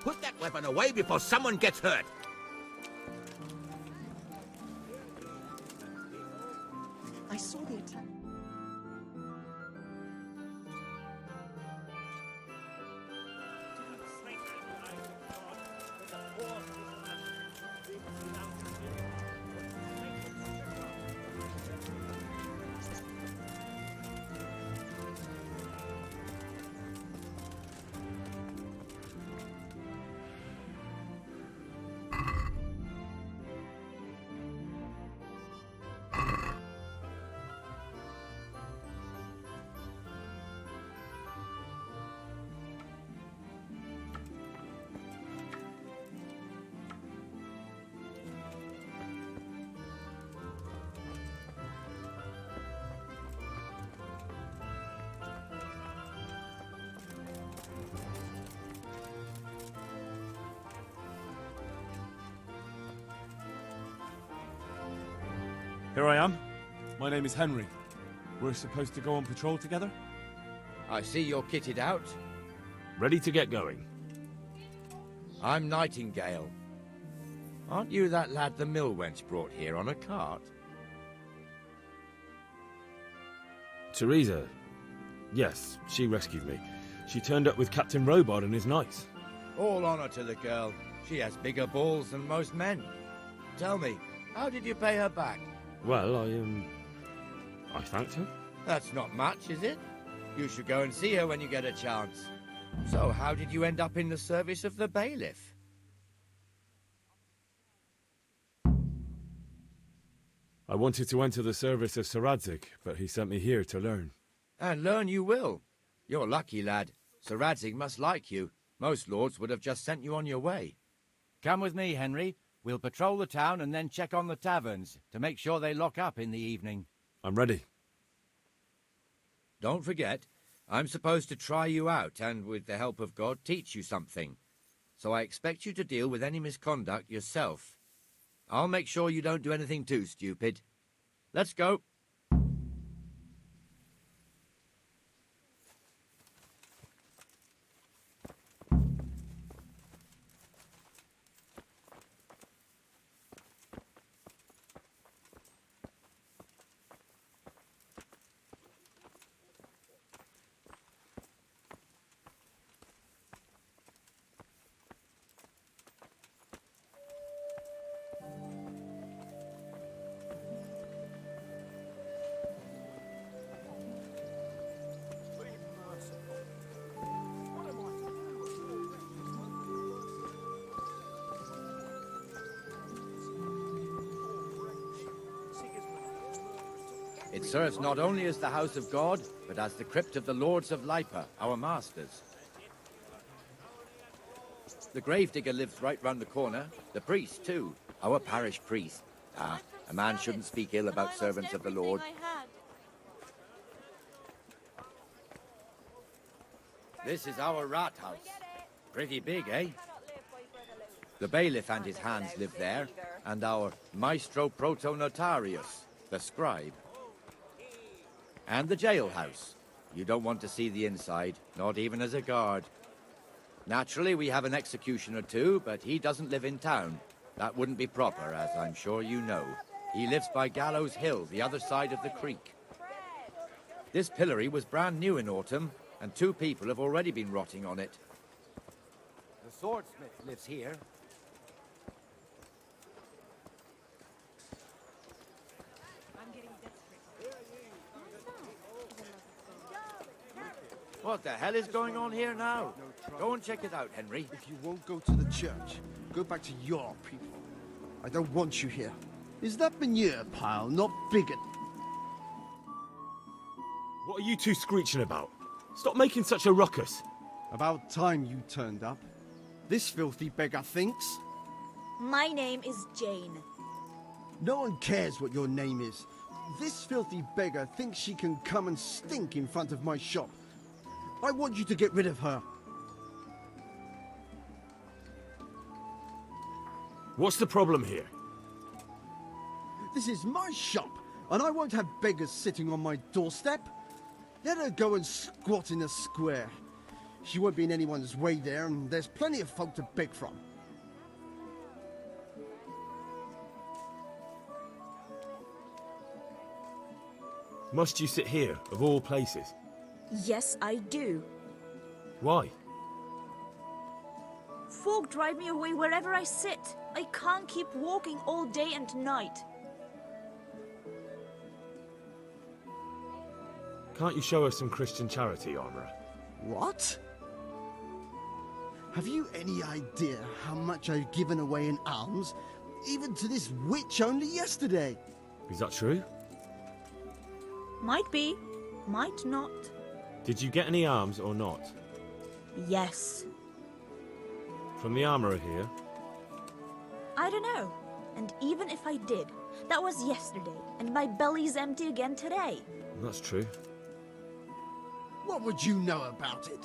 Put that weapon away before someone gets hurt. I saw the attack. Here I am. My name is Henry. We're supposed to go on patrol together? I see you're kitted out. Ready to get going. I'm Nightingale. Aren't you that lad the mill wench brought here on a cart? Teresa. Yes, she rescued me. She turned up with Captain Robard and his knights. All honor to the girl. She has bigger balls than most men. Tell me, how did you pay her back? Well, I thanked her. That's not much, is it? You should go and see her when you get a chance. So how did you end up in the service of the bailiff? I wanted to enter the service of Sir Radzig, but he sent me here to learn. And learn you will. You're lucky, lad. Sir Radzig must like you. Most lords would have just sent you on your way. Come with me, Henry. We'll patrol the town and then check on the taverns to make sure they lock up in the evening. I'm ready. Don't forget, I'm supposed to try you out and, with the help of God, teach you something. So I expect you to deal with any misconduct yourself. I'll make sure you don't do anything too stupid. Let's go. It serves not only as the house of God, but as the crypt of the lords of Lipa, our masters. The gravedigger lives right round the corner. The priest, too. Our parish priest. Ah, a man shouldn't speak ill about servants of the Lord. This is our rat house. Pretty big, eh? The bailiff and his hands live there, and our maestro protonotarius, the scribe. And the jailhouse. You don't want to see the inside, not even as a guard. Naturally, we have an executioner too, but he doesn't live in town. That wouldn't be proper, as I'm sure you know. He lives by Gallows Hill, the other side of the creek. This pillory was brand new in autumn, and 2 people have already been rotting on it. The swordsmith lives here. What the hell is going on here now? Go and check it out, Henry. If you won't go to the church, go back to your people. I don't want you here. Is that manure pile not bigger? What are you two screeching about? Stop making such a ruckus. About time you turned up. This filthy beggar thinks. My name is Jane. No one cares what your name is. This filthy beggar thinks she can come and stink in front of my shop. I want you to get rid of her. What's the problem here? This is my shop, and I won't have beggars sitting on my doorstep. Let her go and squat in a square. She won't be in anyone's way there, and there's plenty of folk to beg from. Must you sit here, of all places? Yes, I do. Why? Folk drive me away wherever I sit. I can't keep walking all day and night. Can't you show us some Christian charity, Armourer? What? Have you any idea how much I've given away in alms? Even to this witch only yesterday. Is that true? Might be, might not. Did you get any alms or not? Yes. From the Armourer here? I don't know. And even if I did, that was yesterday, and my belly's empty again today. That's true. What would you know about it?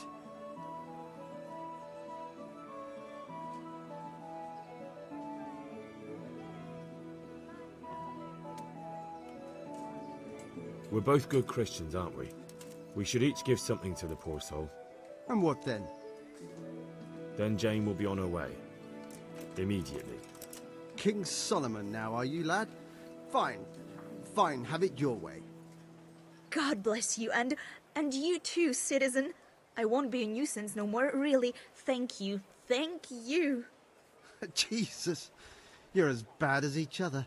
We're both good Christians, aren't we? We should each give something to the poor soul. And what then? Then Jane will be on her way. Immediately. King Solomon now, are you, lad? Fine. Fine, have it your way. God bless you, and you too, citizen. I won't be a nuisance no more, really. Thank you. Thank you. Jesus, you're as bad as each other.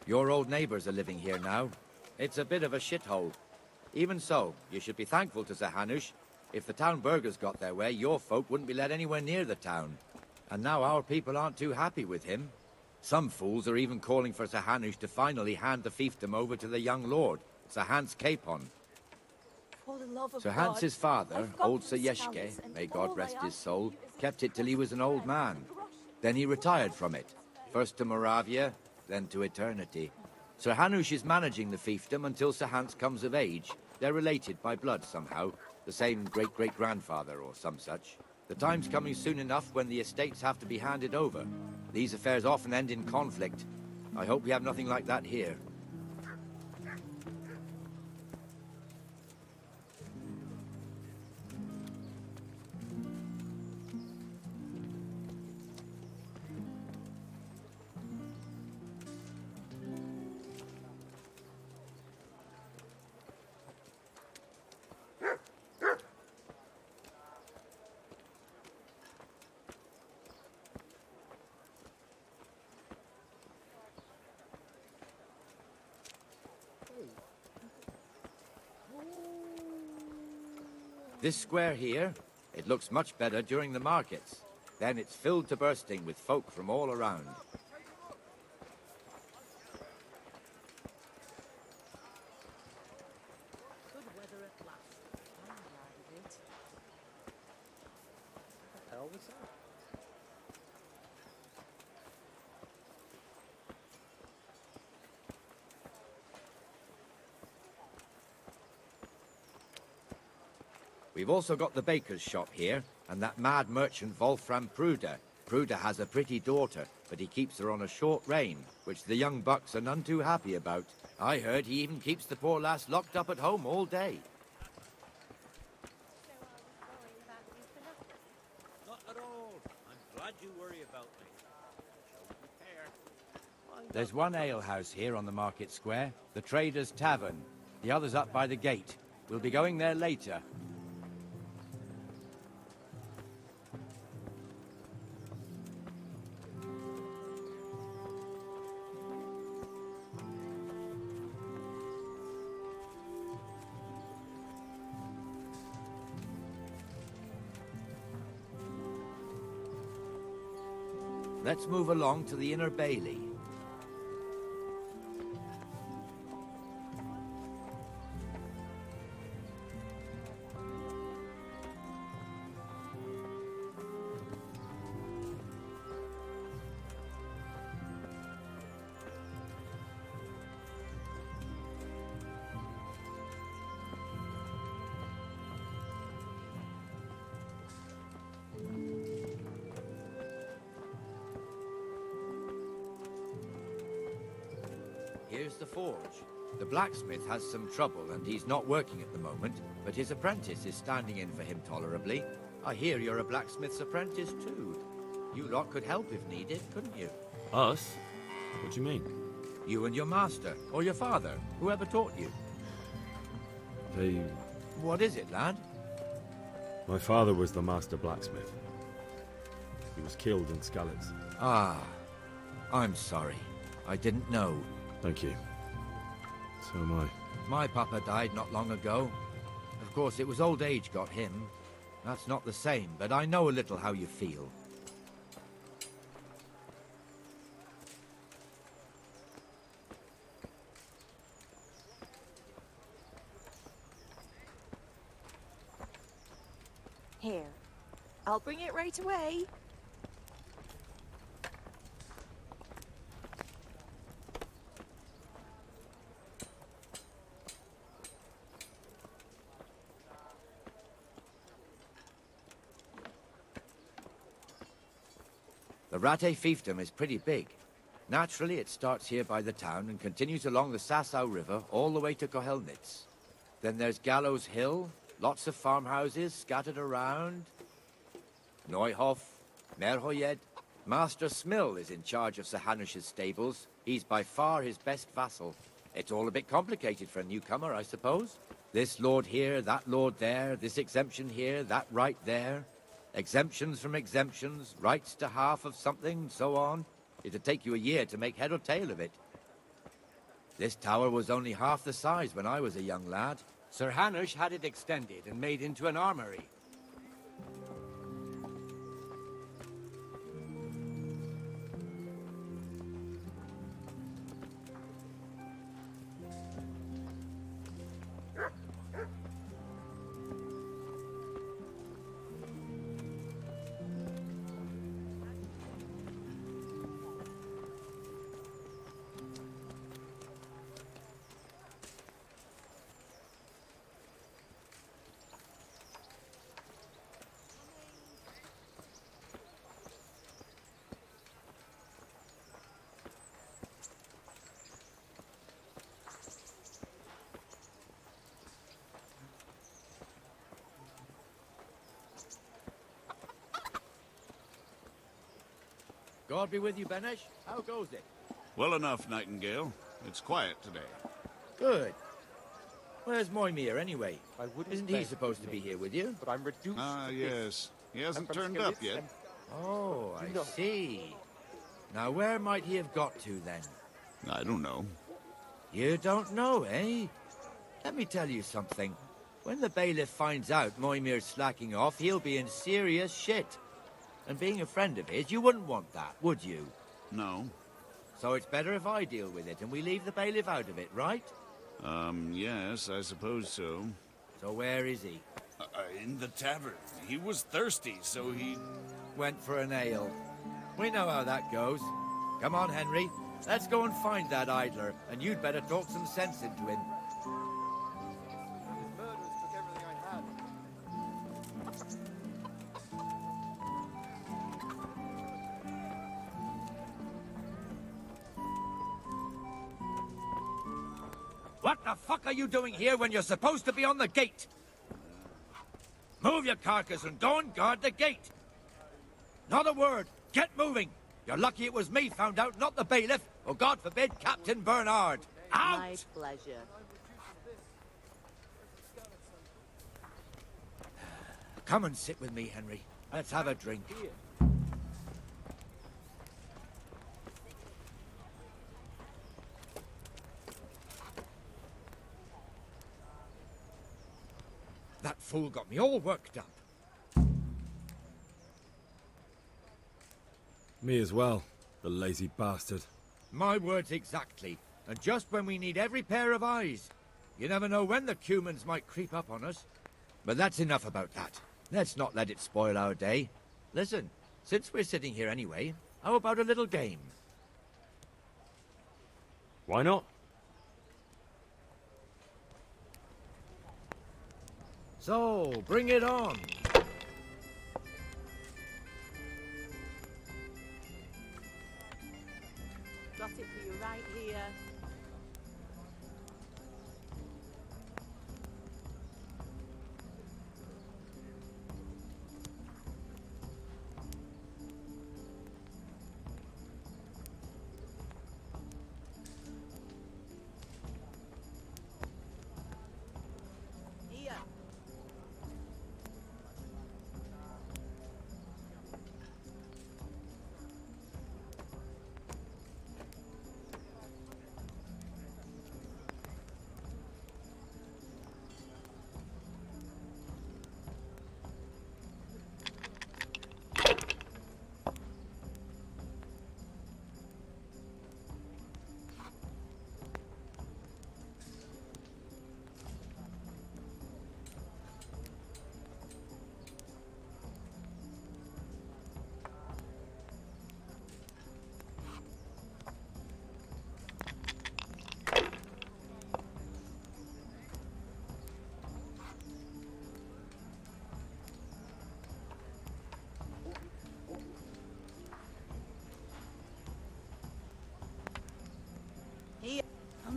Your old neighbours are living here now. It's a bit of a shithole. Even so, you should be thankful to Sir Hanush. If the town burghers got their way, your folk wouldn't be let anywhere near the town. And now our people aren't too happy with him. Some fools are even calling for Sir Hanush to finally hand the fiefdom over to the young lord, Sir Hans Capon. For the love of Sir God, Hans's father, I've got old Sir this Yeshke, palace, and may all God rest I his ask soul, of you is kept it till he was an old man. Then he retired from it, first to Moravia, then to eternity. Sir Hanush is managing the fiefdom until Sir Hans comes of age. They're related by blood somehow, the same great-great-grandfather or some such. The time's coming soon enough when the estates have to be handed over. These affairs often end in conflict. I hope we have nothing like that here. This square here, it looks much better during the markets. Then it's filled to bursting with folk from all around. Good weather at last. I'm glad of it. What the hell was that? We've also got the baker's shop here, and that mad merchant Wolfram Pruder. Pruder has a pretty daughter, but he keeps her on a short rein, which the young bucks are none too happy about. I heard he even keeps the poor lass locked up at home all day. Not at all. I'm glad you worry about me. Show you care. There's one alehouse here on the market square, the Trader's Tavern. The other's up by the gate. We'll be going there later. Let's move along to the Inner Bailey. Here's the forge. The blacksmith has some trouble and he's not working at the moment, but his apprentice is standing in for him tolerably. I hear you're a blacksmith's apprentice too. You lot could help if needed, couldn't you? Us? What do you mean? You and your master, or your father, whoever taught you. They... What is it, lad? My father was the master blacksmith. He was killed in Skalitz. Ah, I'm sorry. I didn't know. Thank you. So am I. My papa died not long ago. Of course, it was old age got him. That's not the same, but I know a little how you feel. Here. I'll bring it right away. The Ratte fiefdom is pretty big. Naturally, it starts here by the town and continues along the Sasau River all the way to Kohelnitz. Then there's Gallows Hill, lots of farmhouses scattered around. Neuhof, Merhoyed. Master Smill is in charge of Sir Hanush's stables. He's by far his best vassal. It's all a bit complicated for a newcomer, I suppose. This lord here, that lord there, this exemption here, that right there. Exemptions from exemptions, rights to half of something, so on. It'd take you a year to make head or tail of it. This tower was only half the size when I was a young lad. Sir Hanush had it extended and made into an armory. God be with you, Benesh. How goes it? Well enough, Nightingale. It's quiet today. Good. Where's Moimir, anyway? I wouldn't Isn't he beg supposed to of be me, here with you? But I'm reduced Ah, to this. yes. He hasn't I'm from turned up Skalitz yet. and- Oh, I No. see. Now, where might he have got to, then? I don't know. You don't know, eh? Let me tell you something. When the bailiff finds out Moimir's slacking off, he'll be in serious shit. And being a friend of his, you wouldn't want that, would you? No. So it's better if I deal with it and we leave the bailiff out of it, right? Yes, I suppose so. So where is he? In the tavern. He was thirsty, so he... Went for an ale. We know how that goes. Come on, Henry. Let's go and find that idler, and you'd better talk some sense into him. His murderers took everything I had. What the fuck are you doing here when you're supposed to be on the gate? Move your carcass and go and guard the gate. Not a word. Get moving. You're lucky it was me found out, not the bailiff, or God forbid, Captain Bernard. Out! My pleasure. Come and sit with me, Henry. Let's have a drink. That fool got me all worked up. Me as well, the lazy bastard. My words exactly. And just when we need every pair of eyes. You never know when the Cumans might creep up on us. But that's enough about that. Let's not let it spoil our day. Listen, since we're sitting here anyway, how about a little game? Why not? So, bring it on. Got it for you right here.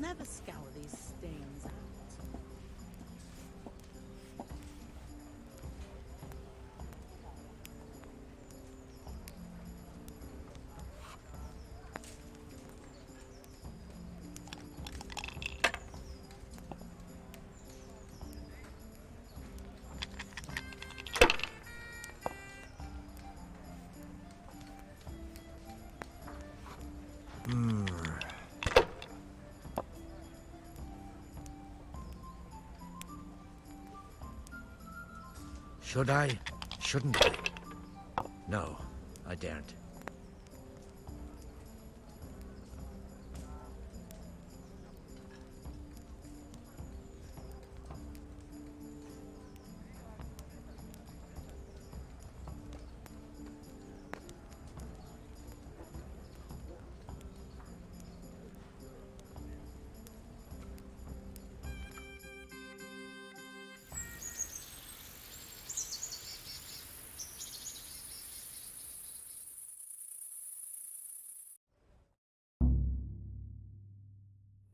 never scour these stains out. Should I? Shouldn't I? No, I daren't.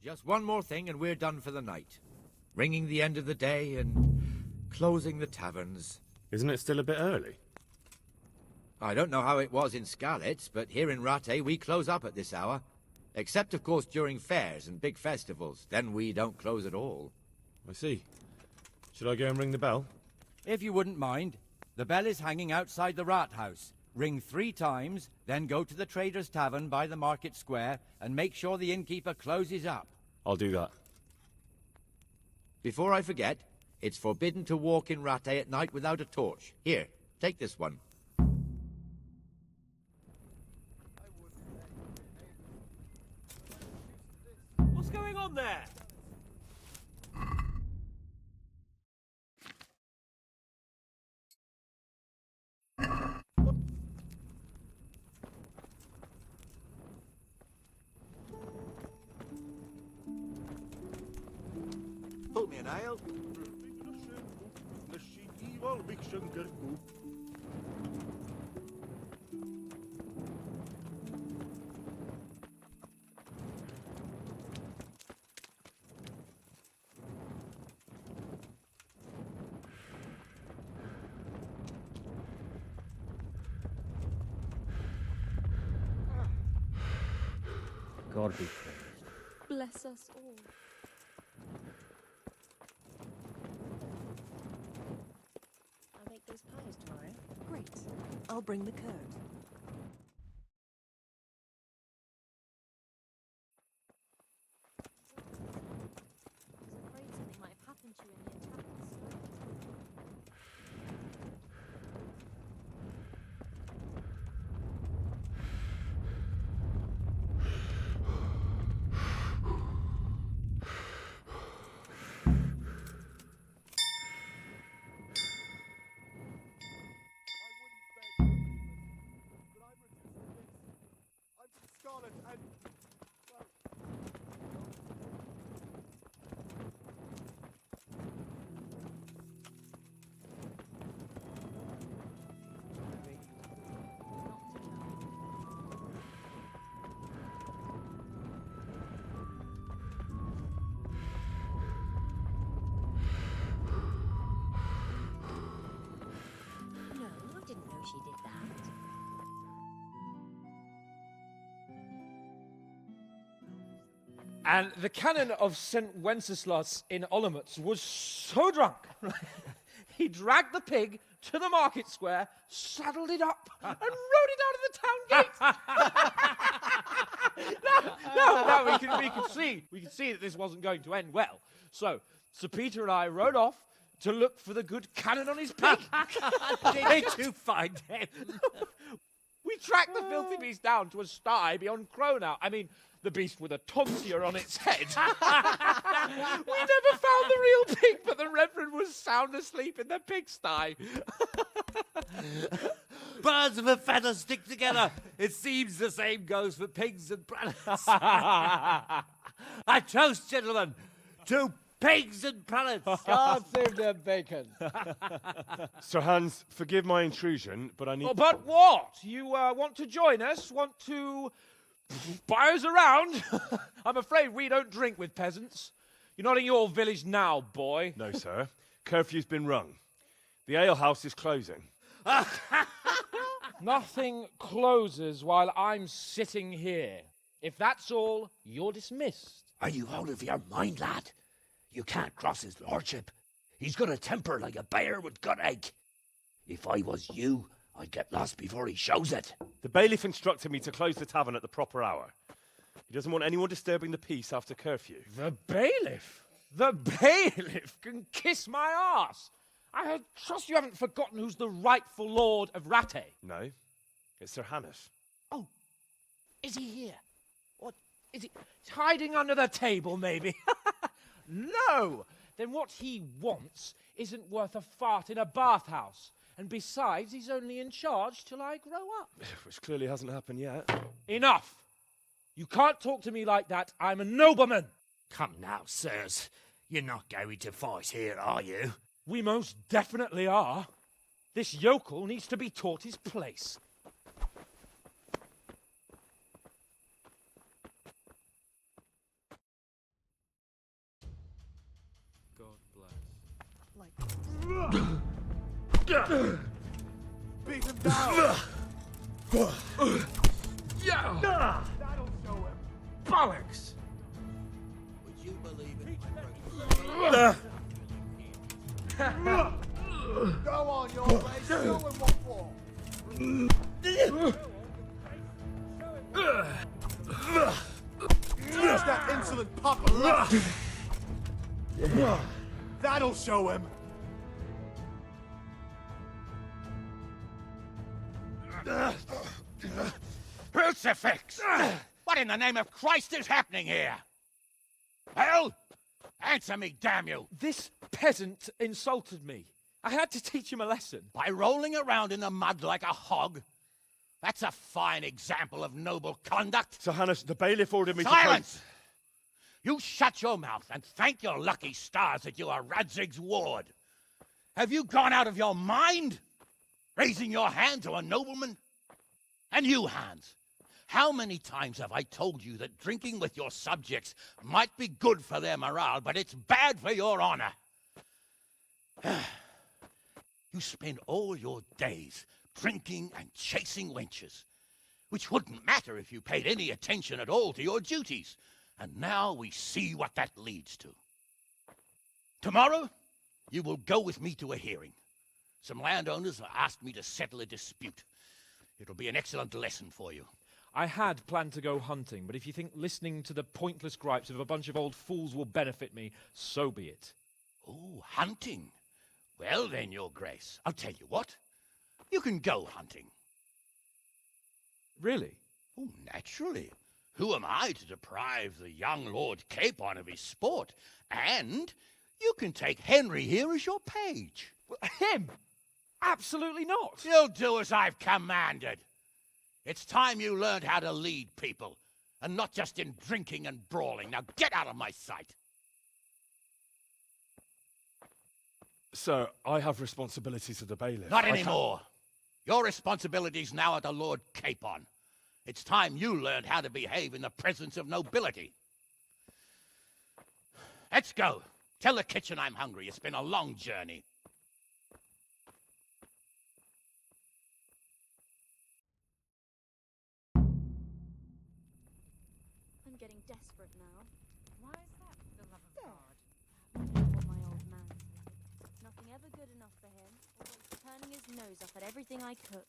Just one more thing and we're done for the night. Ringing the end of the day and closing the taverns. Isn't it still a bit early? I don't know how it was in Scarlet, but here in Rattay we close up at this hour. Except, of course, during fairs and big festivals. Then we don't close at all. I see. Should I go and ring the bell? If you wouldn't mind, the bell is hanging outside the rat house. Ring 3 times, then go to the Trader's Tavern by the Market Square and make sure the innkeeper closes up. I'll do that. Before I forget, it's forbidden to walk in Rattay at night without a torch. Here, take this one. What's going on there? Pull me an ale. God be praised. Bless us all. I'll make those pies tomorrow. Great. I'll bring the curd. I was afraid something might have happened to you in the attack on Scarlet. Scarlet and... well... No, I didn't know she did that. And the canon of St. Wenceslas in Olomouc was so drunk, he dragged the pig to the market square, saddled it up, and rode it out of the town gate. No, we could see that this wasn't going to end well. So Sir Peter and I rode off to look for the good canon on his pig. Did you find him? We tracked the filthy beast down to a sty beyond Cronau. I mean, the beast with a tonsure on its head. We never found the real pig, but the Reverend was sound asleep in the pigsty. Birds of a feather stick together. It seems the same goes for pigs and planets. I toast, gentlemen, to pigs and planets. God save their bacon. Sir Hans, forgive my intrusion, but I need... Oh, but what? You want to join us? Want to Buyers around? I'm afraid we don't drink with peasants. You're not in your village now, boy. No, sir. Curfew's been rung. The alehouse is closing. Nothing closes while I'm sitting here. If that's all, you're dismissed. Are you out of your mind, lad? You can't cross his lordship. He's got a temper like a bear with gut ache. If I was you, I'd get lost before he shows it. The bailiff instructed me to close the tavern at the proper hour. He doesn't want anyone disturbing the peace after curfew. The bailiff? The bailiff can kiss my arse. I trust you haven't forgotten who's the rightful lord of Rattay. No, it's Sir Hannes. Oh, is he here? What, is he he's hiding under the table, maybe? No! Then what he wants isn't worth a fart in a bathhouse. And besides, he's only in charge till I grow up. Which clearly hasn't happened yet. Enough! You can't talk to me like that. I'm a nobleman. Come now, sirs. You're not going to fight here, are you? We most definitely are. This yokel needs to be taught his place. God bless. Beat him down! Yeah! That'll show him! Bollocks! Would you believe it? Go on, your race, show him what for! Teach that insolent pup a lesson! That'll show him! Crucifix! What in the name of Christ is happening here? Hell? Answer me, damn you! This peasant insulted me. I had to teach him a lesson. By rolling around in the mud like a hog? That's a fine example of noble conduct. Sir Hannes, the bailiff ordered me Silence! to... You shut your mouth and thank your lucky stars that you are Radzig's ward. Have you gone out of your mind? Raising your hand to a nobleman? And you, Hans, how many times have I told you that drinking with your subjects might be good for their morale, but it's bad for your honor? You spend all your days drinking and chasing wenches, which wouldn't matter if you paid any attention at all to your duties. And now we see what that leads to. Tomorrow, you will go with me to a hearing. Some landowners have asked me to settle a dispute. It'll be an excellent lesson for you. I had planned to go hunting, but if you think listening to the pointless gripes of a bunch of old fools will benefit me, so be it. Oh, hunting. Well then, Your Grace, I'll tell you what. You can go hunting. Really? Oh, naturally. Who am I to deprive the young Lord Capon of his sport? And you can take Henry here as your page. Him? Absolutely not. You'll do as I've commanded. It's time you learned how to lead people, and not just in drinking and brawling. Now get out of my sight. Sir, I have responsibilities as the bailiff. Not anymore. Your responsibilities now are the Lord Capon. It's time you learned how to behave in the presence of nobility. Let's go. Tell the kitchen I'm hungry. It's been a long journey. I'm getting desperate now. Why is that, for the love of God? I know what my old man's like. Nothing ever good enough for him. Always turning his nose up at everything I cook.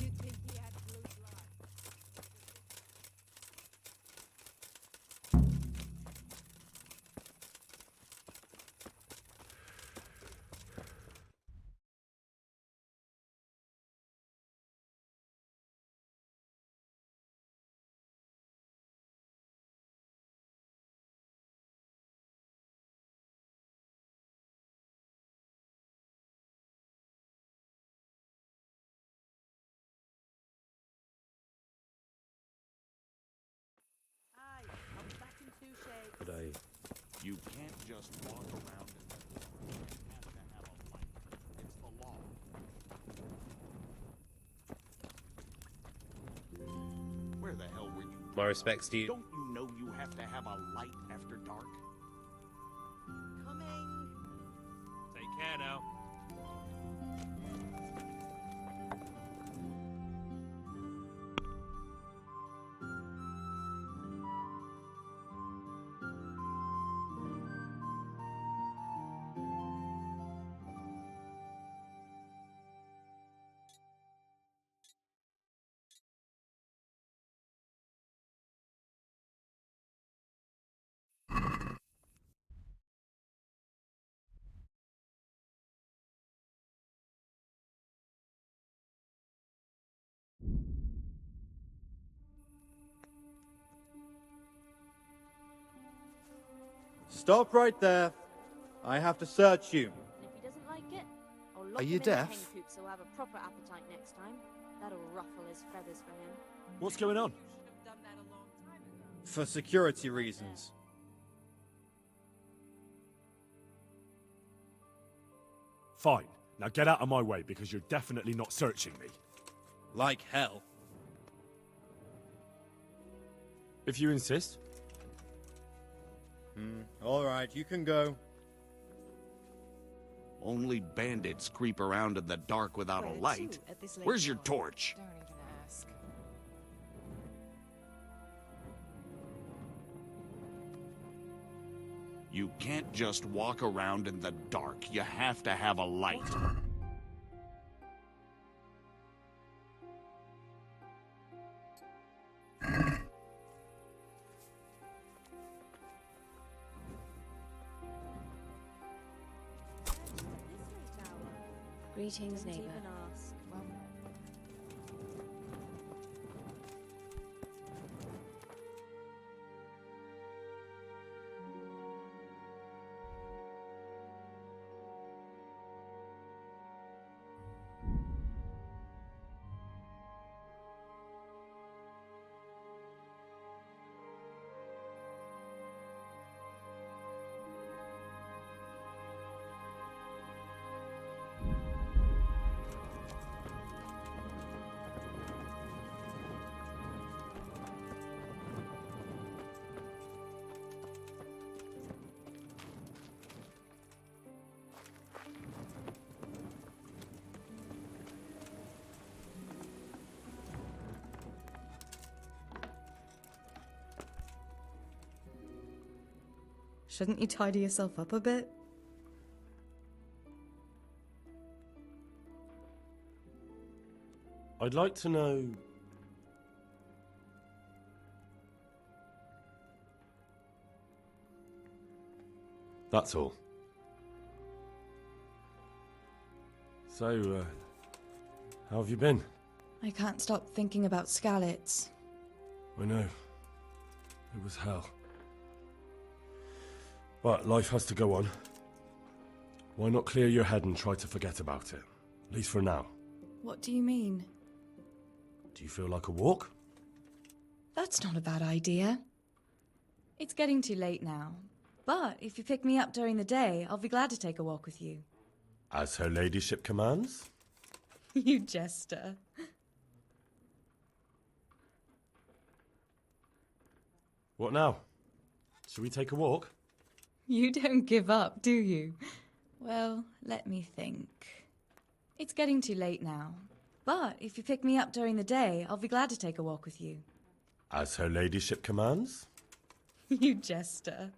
You think he had blue blood? Aye, I'll be back in 2 shakes. But I... You can't just walk around and you have to have a light. It's the law. Where the hell were you My respects to you. Don't you know you have to have a light after dark? Take care now. Stop right there. I have to search you. And if he doesn't like it, I'll lock Are him you in the deaf? hen coop so he'll have a proper appetite next time. That'll ruffle his feathers for him. What's going on? For security reasons. Fine. Now get out of my way, because you're definitely not searching me. Like hell. If you insist. Alright, you can go. Only bandits creep around in the dark without a light. Where's your torch? Don't even ask. You can't just walk around in the dark. You have to have a light. Greetings, Don't neighbor. even ask. Well, Shouldn't you tidy yourself up a bit? I'd like to know... That's all. So, how have you been? I can't stop thinking about Skalitz. I know. It was hell. But life has to go on. Why not clear your head and try to forget about it? At least for now. What do you mean? Do you feel like a walk? That's not a bad idea. It's getting too late now. But if you pick me up during the day, I'll be glad to take a walk with you. As her ladyship commands? You jester. What now? Shall we take a walk? You don't give up, do you? Well, let me think. It's getting too late now. But if you pick me up during the day, I'll be glad to take a walk with you. As her ladyship commands? You jester.